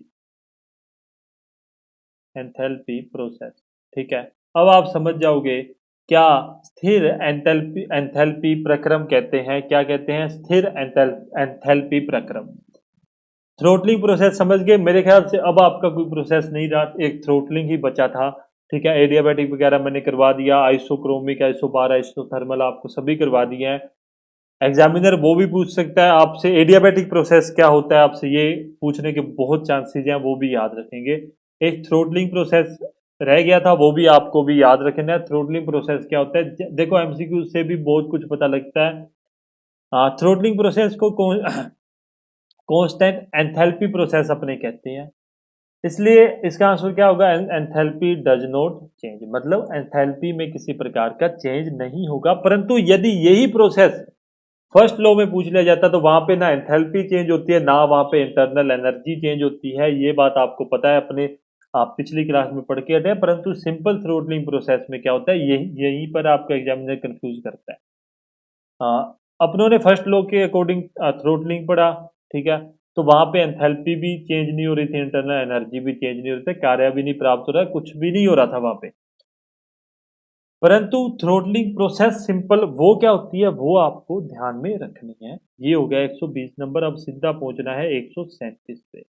एंथैल्पी प्रोसेस, ठीक है। अब आप समझ जाओगे क्या स्थिर एंथैल्पी, एंथैल्पी प्रक्रम कहते हैं, क्या कहते हैं? स्थिर एंथैल्पी प्रक्रम। थ्रोटलिंग प्रोसेस समझ गए मेरे ख्याल से। अब आपका कोई प्रोसेस नहीं रहा, एक थ्रोटलिंग ही बचा था, ठीक है। एडियाबैटिक वगैरह मैंने करवा दिया, आइसोक्रोमिक, आइसोबार, आइसोथर्मल आपको सभी करवा दिए हैं। एग्जामिनर वो भी पूछ सकता है आपसे एडियाबेटिक प्रोसेस क्या होता है, आपसे ये पूछने के बहुत चांसेस हैं, वो भी याद रखेंगे। एक थ्रोटलिंग प्रोसेस रह गया था, वो भी आपको भी याद रखना है। थ्रोटलिंग प्रोसेस क्या होता है, देखो एमसीक्यू से भी बहुत कुछ पता लगता है। थ्रोटलिंग प्रोसेस को कांस्टेंट एंथैल्पी प्रोसेस अपने कहते हैं, इसलिए इसका आंसर क्या होगा, एंथैल्पी डज नॉट चेंज, मतलब एंथैल्पी में किसी प्रकार का चेंज नहीं होगा। परंतु यदि यही प्रोसेस फर्स्ट लॉ में पूछ लिया जाता तो वहां पे ना एंथैल्पी चेंज होती है, ना वहां पे इंटरनल एनर्जी चेंज होती है। ये बात आपको पता है, अपने आप पिछली क्लास में पढ़ के हटे। परंतु सिंपल थ्रोटलिंग प्रोसेस में क्या होता है, यही यहीं पर आपका एग्जामिनर कंफ्यूज करता है। अपनों ने फर्स्ट लॉ के अकॉर्डिंग थ्रोटलिंग पढ़ा, ठीक है, तो वहां पे एंथैल्पी भी चेंज नहीं हो रही थी, इंटरनल एनर्जी भी चेंज नहीं हो रही थी, कार्य भी नहीं प्राप्त हो रहा है, कुछ भी नहीं हो रहा था वहां पे। परंतु थ्रोटलिंग प्रोसेस सिंपल वो क्या होती है, वो आपको ध्यान में रखनी है। ये हो गया 120 नंबर। अब सीधा पहुंचना है 137 पे।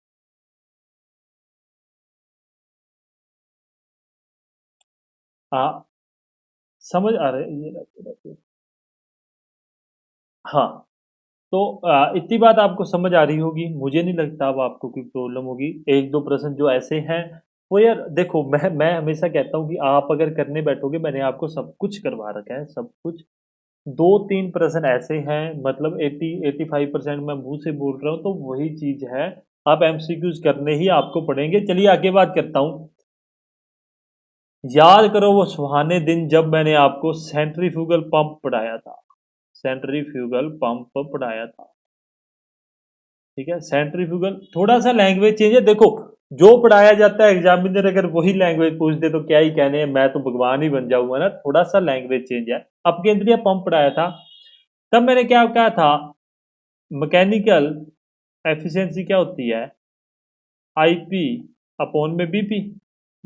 आ, समझ आ रहे ये हाँ, तो इतनी बात आपको समझ आ रही होगी, मुझे नहीं लगता अब आपको कोई प्रॉब्लम होगी। एक दो प्रश्न जो ऐसे हैं, वो यार देखो, मैं हमेशा कहता हूँ कि आप अगर करने बैठोगे, मैंने आपको सब कुछ करवा रखा है, सब कुछ। दो तीन प्रश्न ऐसे हैं, मतलब 80-85% मैं मुंह से बोल रहा हूँ, तो वही चीज है। आप एमसीक्यूज करने ही आपको पड़ेंगे। चलिए आगे बात करता हूँ। याद करो वो सुहाने दिन जब मैंने आपको सेंट्रीफ्यूगल पंप पढ़ाया था, सेंट्रीफ्यूगल पंप पढ़ाया था, ठीक है। सेंट्रीफ्यूगल थोड़ा सा लैंग्वेज चेंज है, देखो जो पढ़ाया जाता है एग्जामिनर अगर वही लैंग्वेज पूछ दे तो क्या ही कहने हैं, मैं तो भगवान ही बन जाऊंगा ना। थोड़ा सा लैंग्वेज चेंज है। अब केंद्रीय पंप पढ़ाया था, तब मैंने क्या कहा था, मैकेनिकल एफिशिएंसी क्या होती है, आईपी अपॉन में बीपी,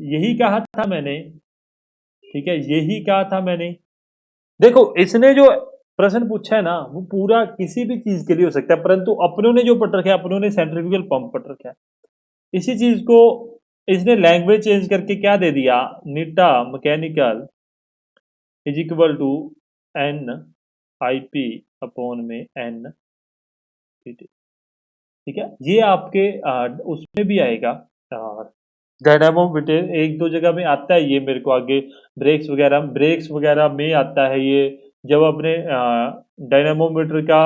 यही कहा था मैंने, ठीक है, यही कहा था मैंने। देखो इसने जो प्रश्न पूछा है ना, वो पूरा किसी भी चीज के लिए हो सकता है, परंतु अपनों ने जो पढ़ रखा है, अपनों ने सेंट्रीफ्यूगल पंप पढ़ रखा है। इसी चीज को इसने लैंग्वेज चेंज करके क्या दे दिया, eta mechanical is equal to N I P upon में एन, ठीक है। ये आपके उसमें भी आएगा, डायनामोमीटर एक दो जगह में आता है ये, मेरे को आगे ब्रेक्स वगैरह में आता है ये। जब अपने डायनामोमीटर का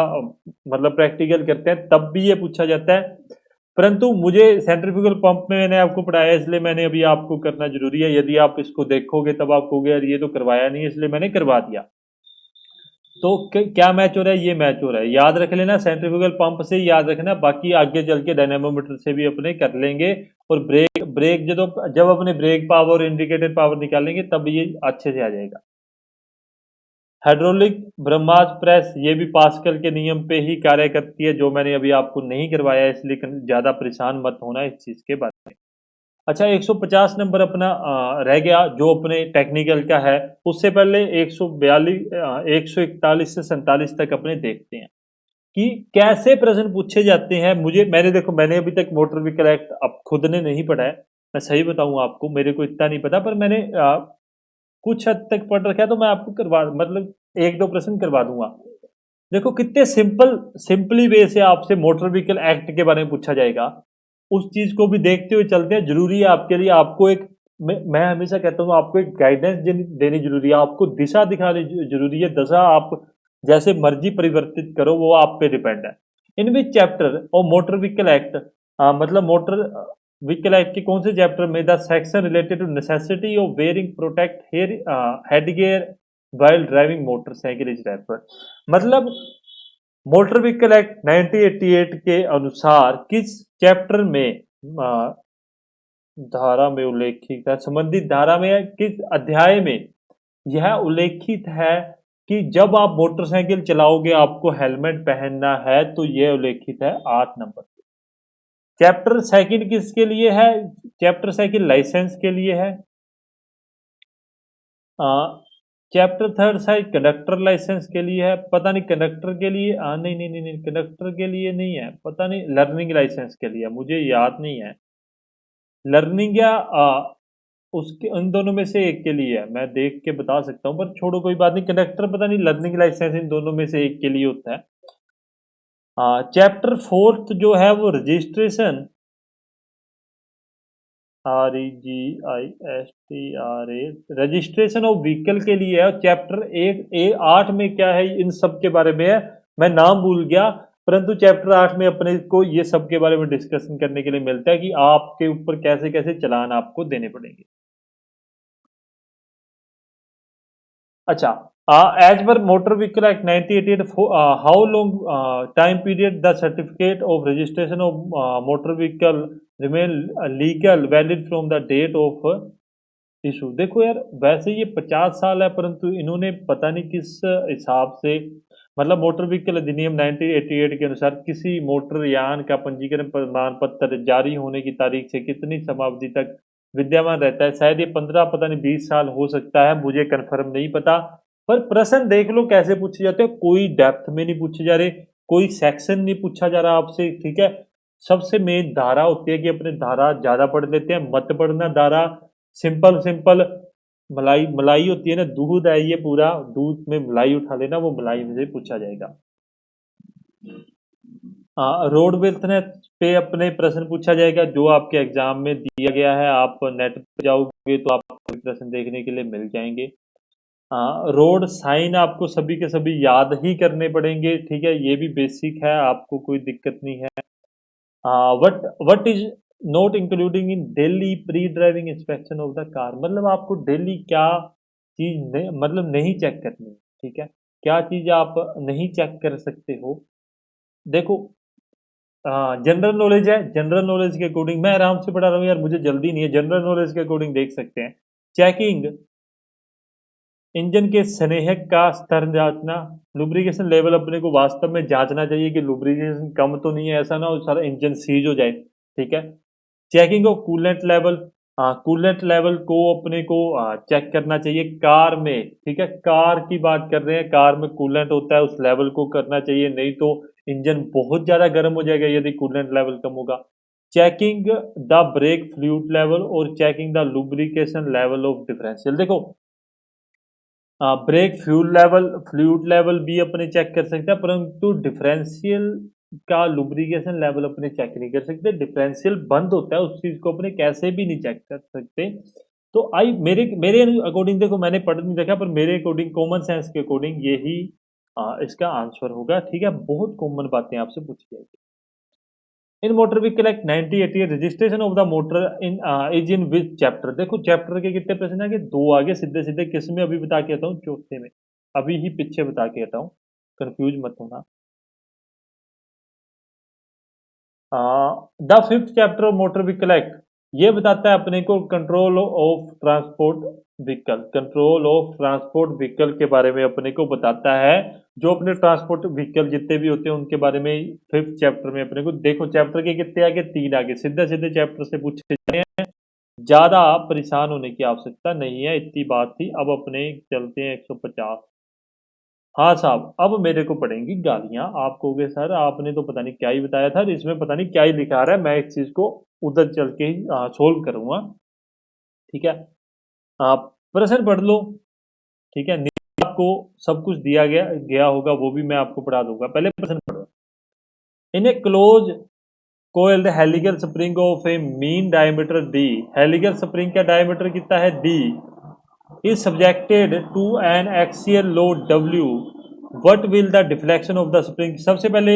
मतलब प्रैक्टिकल करते हैं तब भी ये पूछा जाता है। परंतु मुझे सेंट्रीफ्यूगल पंप में मैंने आपको पढ़ाया, इसलिए मैंने अभी आपको करना जरूरी है। यदि आप इसको देखोगे तब आप कहोगे यार ये तो करवाया नहीं है, इसलिए मैंने करवा दिया। तो क्या मैच हो रहा है, ये मैच हो रहा है, याद रख लेना। सेंट्रीफ्यूगल पंप से ही याद रखना, बाकी आगे चल के डायनामोमीटर से भी अपने कर लेंगे। और ब्रेक ब्रेक जब अपने ब्रेक पावर और इंडिकेटर पावर निकालेंगे तब ये अच्छे से आ जाएगा। हाइड्रोलिक ब्रह्मास्त्र प्रेस ये भी पास्कल के नियम पे ही कार्य करती है, जो मैंने अभी आपको नहीं करवाया, इसलिए ज्यादा परेशान मत होना इस चीज के बारे में। अच्छा, 150 नंबर अपना रह गया जो अपने टेक्निकल का है। उससे पहले 142 141 से 47 तक अपने देखते हैं कि कैसे प्रश्न पूछे जाते हैं। मैंने अभी तक मोटर व्हीकल एक्ट अब खुद ने नहीं पढ़ा है, मैं सही बताऊं आपको, मेरे को इतना नहीं पता, पर मैंने कुछ हद तक पढ़ रखा है, तो मैं आपको करवा मतलब एक दो प्रश्न करवा दूंगा। देखो कितने सिंपली वे से आपसे मोटर व्हीकल एक्ट के बारे में पूछा जाएगा, उस चीज को भी देखते हुए चलते हैं। जरूरी है आपके लिए, आपको एक मैं हमेशा कहता हूँ आपको एक गाइडेंस देनी जरूरी है, आपको दिशा दिखानी जरूरी है। दशा आप जैसे मर्जी परिवर्तित करो, वो आप पे डिपेंड है। इन विच चैप्टर और मोटर व्हीकल एक्ट, मतलब मोटर व्हीकल एक्ट के कौन से चैप्टर में the section related to necessity of wearing protect head gear while driving motorcycle is referred, मतलब मोटर व्हीकल एक्ट 1988 के अनुसार किस चैप्टर में धारा में उल्लेखित है, संबंधित धारा में है, किस अध्याय में यह उल्लेखित है कि जब आप मोटरसाइकिल चलाओगे आपको हेलमेट पहनना है, तो यह उल्लेखित है 8 नंबर। चैप्टर सेकंड किसके लिए है, चैप्टर सेकंड लाइसेंस के लिए है। चैप्टर थर्ड शायद कंडक्टर लाइसेंस के लिए है, पता नहीं कंडक्टर के लिए, नहीं नहीं नहीं नहीं, कंडक्टर के लिए नहीं है, पता नहीं, लर्निंग लाइसेंस के लिए, मुझे याद नहीं है। लर्निंग या उसके उन दोनों में से एक के लिए है, मैं देख के बता सकता हूँ, पर छोड़ो कोई बात नहीं। कंडक्टर पता नहीं, लर्निंग लाइसेंस इन दोनों में से एक के लिए होता है। चैप्टर फोर्थ जो है वो registration, REGISTRA, registration of vehicle के लिए है। चैप्टर 8 में क्या है, इन सब के बारे में है। मैं नाम भूल गया, परंतु चैप्टर 8 में अपने को ये सब के बारे में डिस्कशन करने के लिए मिलता है कि आपके ऊपर कैसे कैसे चालान आपको देने पड़ेंगे। अच्छा, एज पर motor vehicle act 1988, how long time period the certificate of registration of motor vehicle remain legal valid from the date of issue. देखो यार, वैसे ये 50 साल है, परंतु इन्होंने पता नहीं किस हिसाब से, मतलब मोटर व्हीकल अधिनियम 1988 के अनुसार किसी मोटर यान का पंजीकरण प्रमाण पत्र जारी होने की तारीख से कितनी समावधि तक विद्यमान रहता है। शायद ये 15, पता नहीं 20 साल हो सकता है, मुझे कंफर्म नहीं पता। पर प्रश्न देख लो कैसे पूछे जाते हैं, कोई डेप्थ में नहीं पूछे जा रहे, कोई सेक्शन नहीं पूछा जा रहा आपसे, ठीक है। सबसे मेन धारा होती है कि अपने धारा ज्यादा पढ़ लेते हैं, मत पढ़ना धारा। सिंपल सिंपल मलाई मलाई होती है ना, दूध है ये पूरा, दूध में मलाई उठा लेना, वो मलाई में से पूछा जाएगा। रोड विड्थ पे अपने प्रश्न पूछा जाएगा, जो आपके एग्जाम में दिया गया है। आप नेट पे जाओगे तो आपको प्रश्न देखने के लिए मिल जाएंगे। रोड साइन आपको सभी के सभी याद ही करने पड़ेंगे, ठीक है, ये भी बेसिक है, आपको कोई दिक्कत नहीं है। What is not including in daily pre driving inspection of the car, मतलब आपको डेली क्या चीज मतलब नहीं चेक करनी, ठीक है, क्या चीज आप नहीं चेक कर सकते हो। देखो, जनरल नॉलेज है, जनरल नॉलेज के अकॉर्डिंग मैं आराम से पढ़ा रहा हूँ यार, मुझे जल्दी नहीं है, जनरल नॉलेज के अकॉर्डिंग देख सकते हैं। चेकिंग इंजन के स्नेहक का स्तर जांचना, लुब्रिकेशन लेवल अपने को वास्तव में जांचना चाहिए कि लुब्रिकेशन कम तो नहीं है, ऐसा ना हो सारा इंजन सीज हो जाए, ठीक है। Checking of coolant level, coolant level को अपने को चेक करना चाहिए कार में, ठीक है, कार की बात कर रहे हैं, कार में कूलेंट होता है, उस लेवल को करना चाहिए, नहीं तो इंजन बहुत ज्यादा गर्म हो जाएगा यदि कूलेंट लेवल कम होगा। Checking the brake fluid level और checking the lubrication level of differential. देखो, ब्रेक फ्लूइड लेवल भी अपने चेक कर सकते हैं, परंतु डिफरेंशियल का लुब्रिकेशन लेवल अपने चेक नहीं कर सकते। डिफरेंशियल बंद होता है, उस चीज को अपने कैसे भी नहीं चेक कर सकते। तो आई मेरे मेरे अकॉर्डिंग, देखो मैंने पढ़ नहीं देखा, पर मेरे अकॉर्डिंग, कॉमन सेंस के अकॉर्डिंग यही इसका आंसर होगा, ठीक है। बहुत कॉमन बातें आपसे पूछी जाएगी। In motor vehicle act 1988 registration of the motor in is in which chapter. देखो चैप्टर के कितने प्रश्न आगे, दो आगे सीधे सीधे, किस में अभी बता के आता हूँ, चौथे में, अभी ही पीछे बता के आता हूँ, कंफ्यूज मत होना। The fifth chapter of motor vehicle act ये बताता है अपने को control of transport vehicle, control of transport vehicle के बारे में अपने को बताता है, जो अपने ट्रांसपोर्ट व्हीकल जितने भी होते हैं उनके बारे में फिफ्थ चैप्टर में अपने को। देखो चैप्टर के कितने आगे, 3 आगे, सीधे सीधे चैप्टर से पूछे जा रहे हैं, ज्यादा परेशान होने की आवश्यकता नहीं है, इतनी बात थी। अब अपने चलते हैं 150। हाँ साहब, अब मेरे को पड़ेंगी गालियां, आप कहोगे सर आपने तो पता नहीं क्या ही बताया था, इसमें पता नहीं क्या ही लिखा आ रहा है, मैं इस चीज को उधर चल के ही सोल्व करूंगा, ठीक है। आप प्रश्न पढ़ लो, ठीक है, नीचे आपको सब कुछ दिया गया गया होगा, वो भी मैं आपको पढ़ा दूंगा, पहले प्रश्न पढ़ो। In a close coiled helical spring of a mean diameter D, helical spring का डायमीटर कितना है, D, is subjected to an axial load W, what will the deflection of the spring। सबसे पहले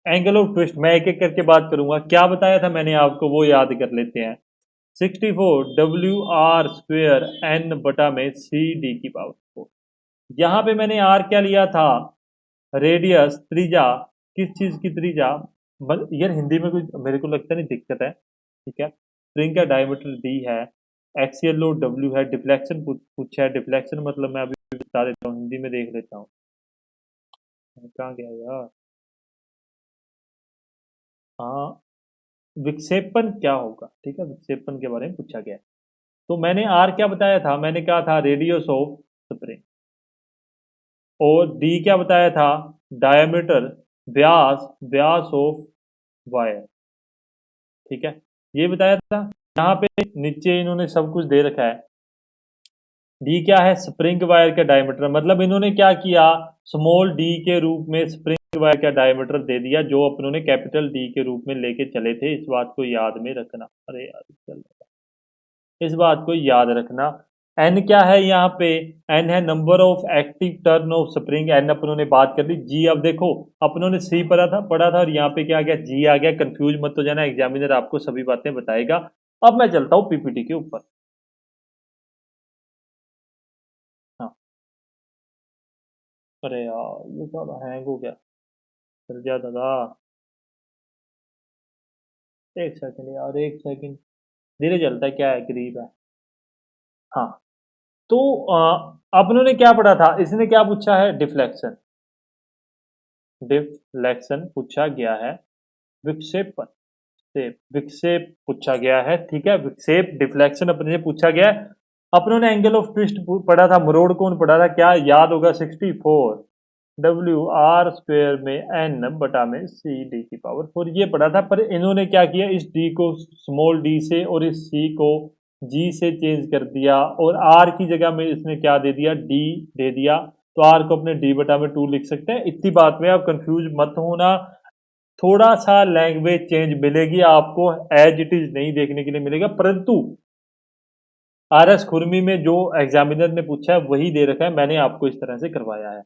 एंगल ऑफ ट्विस्ट मैं एक एक करके बात करूंगा, क्या बताया था मैंने आपको वो याद कर लेते हैं। 64 WR² N बटा में CD की पावर 4। यहाँ पे मैंने R क्या लिया था, रेडियस, त्रिज्या, किस चीज की त्रिज्या, यार हिंदी में कुछ मेरे को लगता नहीं दिक्कत है, ठीक है। स्प्रिंग का डायमीटर D है, एक्सियल लोड W है, डिफ्लेक्शन पूछा है, डिफ्लेक्शन मतलब मैं अभी बता देता हूँ, हिंदी में देख लेता हूँ, कहाँ गया यार। हाँ, विक्षेपण क्या होगा, ठीक है, विक्षेपण के बारे में पूछा गया है। तो मैंने आर क्या बताया था, मैंने कहा था रेडियस ऑफ स्प्रिंग, और डी क्या बताया था, diameter, Vyas, Vyas of wire, ठीक है, ये बताया था। यहाँ पे नीचे इन्होंने सब कुछ दे रखा है। डी क्या है? स्प्रिंग वायर का डायमीटर। मतलब इन्होंने क्या किया, स्मॉल डी के रूप में स्प्रिंग वायर का डायमीटर दे दिया, जो अपनों ने कैपिटल डी के रूप में लेके चले थे। इस बात को याद में रखना। अरे यार, चल, इस बात को याद रखना। एन क्या है यहाँ पे? एन है number of active turn of spring. N अपनों ने बात कर ली। जी, अब देखो, अपनों ने सी पढ़ा था और यहाँ पे क्या आ गया? जी आ गया। कंफ्यूज मत हो जाना, एग्जामिनर आपको सभी बातें बताएगा। अब मैं चलता हूँ पीपीटी के ऊपर। हाँ, अरे यार, ये सब हैंग हो गया। फिर जा दादा, एक सेकंड यार, एक सेकंड। धीरे चलता है, क्या है, गरीब है। हाँ, तो अपनों ने क्या पढ़ा था? इसने क्या पूछा है? डिफ्लेक्शन। डिफ्लेक्शन पूछा गया है। विक्षेपण से विक्षेप पूछा गया है। ठीक है, विक्षेप डिफ्लेक्शन अपने से पूछा गया है। अपनों ने एंगल ऑफ ट्विस्ट पढ़ा था। मरोड़ कौन पढ़ा था? क्या याद होगा? 64 डब्ल्यू आर स्क्वेयर में एन बटा में सी डी की पावर 4, ये पढ़ा था। पर इन्होंने क्या किया, इस डी को स्मॉल डी से और इस सी को जी से चेंज कर दिया, और आर की जगह में इसने क्या दे दिया? डी दे दिया। तो आर को अपने डी बटा में 2 लिख सकते हैं। इतनी बात में आप कंफ्यूज मत होना। थोड़ा सा लैंग्वेज चेंज मिलेगी आपको, एज इट इज नहीं देखने के लिए मिलेगा, परंतु आर एस खुरमी में जो एग्जामिनर ने पूछा है वही दे रखा है। मैंने आपको इस तरह से करवाया है।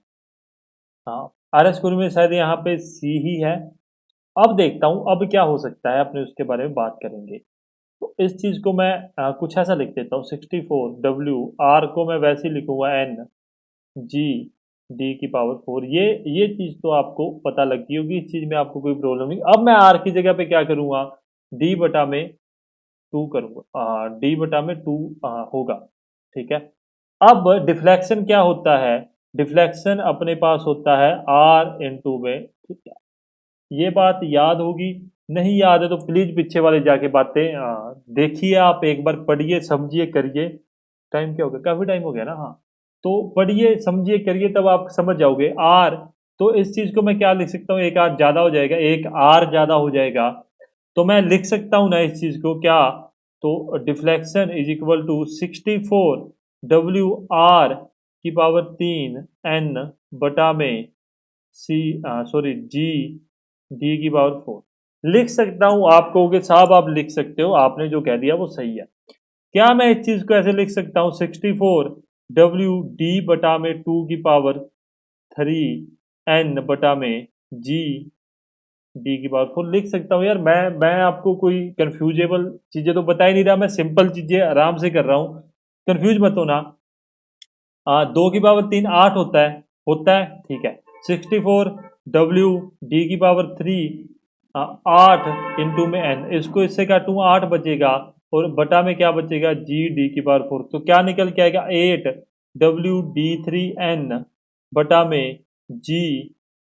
हाँ, आर एस खुरमी में शायद यहाँ पे सी ही है। अब देखता हूँ अब क्या हो सकता है, अपने उसके बारे में बात करेंगे। तो इस चीज को मैं कुछ ऐसा लिख देता हूँ। 64 डब्ल्यू आर को मैं वैसे ही लिखूंगा एन जी डी की पावर 4। ये चीज तो आपको पता लग गई होगी, इस चीज में आपको कोई प्रॉब्लम नहीं। अब मैं आर की जगह पे क्या करूंगा? डी बटा में 2 करूंगा। डी बटा में 2 होगा। ठीक है। अब डिफ्लेक्शन क्या होता है? डिफ्लेक्शन अपने पास होता है आर इंटू में। ठीक है, ये बात याद होगी। नहीं याद है तो प्लीज पीछे वाले जाके बातें देखिए, आप एक बार पढ़िए, समझिए, करिए। टाइम क्या हो गया? काफी टाइम हो गया ना। हाँ, तो पढ़िए, समझिए, करिए, तब आप समझ जाओगे। आर, तो इस चीज को मैं क्या लिख सकता हूँ? एक आर ज्यादा हो जाएगा, एक आर ज्यादा हो जाएगा। तो मैं लिख सकता हूँ ना इस चीज को क्या? तो deflection is equal to 64 W R की पावर 3 एन बटा में सी, सॉरी, जी डी की पावर 4 लिख सकता हूं। आप कहोगे साहब आप लिख सकते हो, आपने जो कह दिया वो सही है। क्या मैं इस चीज को ऐसे लिख सकता हूँ? 64 डब्ल्यू डी बटा में 2 की पावर 3 एन बटा में जी डी की पावर 4 लिख सकता हूँ। यार, मैं आपको कोई कंफ्यूजेबल चीजें तो बता ही नहीं रहा, मैं सिंपल चीजें आराम से कर रहा हूँ। कंफ्यूज मत होना। 2 की पावर 3 8 होता है, ठीक है। 64 डब्ल्यू डी की पावर 3 8 इंटू में एन, इसको इससे काटूंगा 8 बचेगा, और बटा में क्या बचेगा? जी डी की पावर 4। तो क्या निकल के आएगा? 8 डब्ल्यू डी 3 एन बटा में जी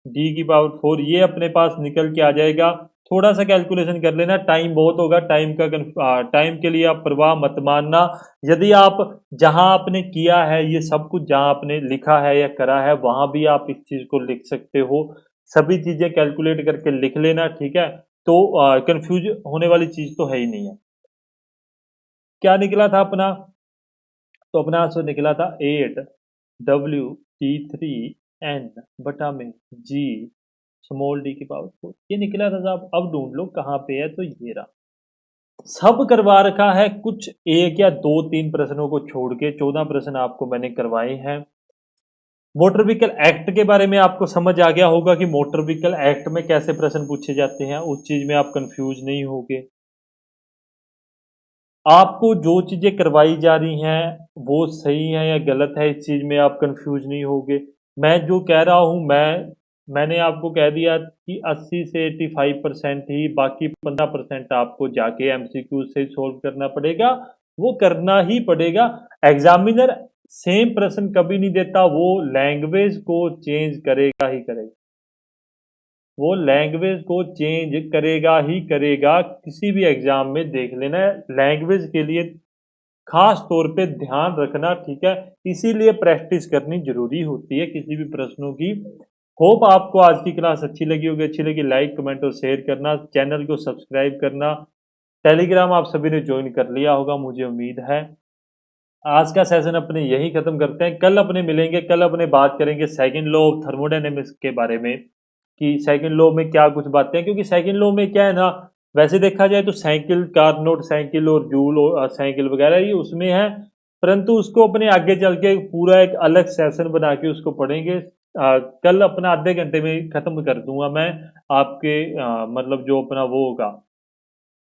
डी की पावर 4, ये अपने पास निकल के आ जाएगा। थोड़ा सा कैलकुलेशन कर लेना, टाइम बहुत होगा। टाइम के लिए आप परवाह मत मानना। यदि आप जहां आपने किया है ये सब कुछ, जहां आपने लिखा है या करा है, वहां भी आप इस चीज को लिख सकते हो। सभी चीजें कैलकुलेट करके लिख लेना, ठीक है। तो कंफ्यूज होने वाली चीज तो है ही नहीं है। क्या निकला था अपना? तो अपना आंसर निकला था 8 डब्ल्यू टी 3 एन बटा में जी स्मॉल डी की पावर 4, ये निकला था साहब। अब ढूंढ लो कहाँ पे है, तो ये रहा। सब करवा रखा है, कुछ एक या दो तीन प्रश्नों को छोड़ के 14 प्रश्न आपको मैंने करवाए हैं। मोटर व्हीकल एक्ट के बारे में आपको समझ आ गया होगा कि मोटर व्हीकल एक्ट में कैसे प्रश्न पूछे जाते हैं, उस चीज में आप कंफ्यूज नहीं होगे। आपको जो चीजें करवाई जा रही हैं वो सही है या गलत है, इस चीज में आप कंफ्यूज नहीं होगे। मैं जो कह रहा हूं, मैंने आपको कह दिया कि 80 से 85% ही, बाकी 15% आपको जाके एमसीक्यू से सॉल्व करना पड़ेगा। वो करना ही पड़ेगा। एग्जामिनर सेम प्रश्न कभी नहीं देता, वो लैंग्वेज को चेंज करेगा ही करेगा। वो लैंग्वेज को चेंज करेगा ही करेगा। किसी भी एग्जाम में देख लेना, लैंग्वेज के लिए खास तौर पे ध्यान रखना, ठीक है। इसीलिए प्रैक्टिस करनी जरूरी होती है किसी भी प्रश्नों की। होप आपको आज की क्लास अच्छी लगी होगी। अच्छी लगी लाइक कमेंट और शेयर करना, चैनल को सब्सक्राइब करना। टेलीग्राम आप सभी ने ज्वाइन कर लिया होगा मुझे उम्मीद है। आज का सेशन अपने यही खत्म करते हैं, कल अपने मिलेंगे, कल अपने बात करेंगे सेकंड लॉ ऑफ थर्मोडायनेमिक्स के बारे में कि सेकंड लॉ में क्या कुछ बातें हैं, क्योंकि सेकंड लॉ में क्या है ना, वैसे देखा जाए तो साइकिल, कार्नोट साइकिल और जूल और साइकिल वगैरह ये उसमें है, परंतु उसको अपने आगे चल के पूरा एक अलग सेशन बना के उसको पढ़ेंगे। कल अपना आधे घंटे में खत्म कर दूंगा मैं आपके मतलब जो अपना वो होगा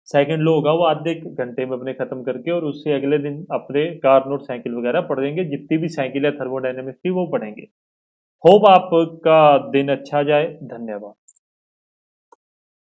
सेकंड लो होगा वो आधे घंटे में अपने खत्म करके, और उससे अगले दिन अपने कार नोट साइकिल वगैरह पढ़ेंगे, जितनी भी साइकिल है थर्मोडायनेमिक्स की वो पढ़ेंगे। होप आपका दिन अच्छा जाए। धन्यवाद।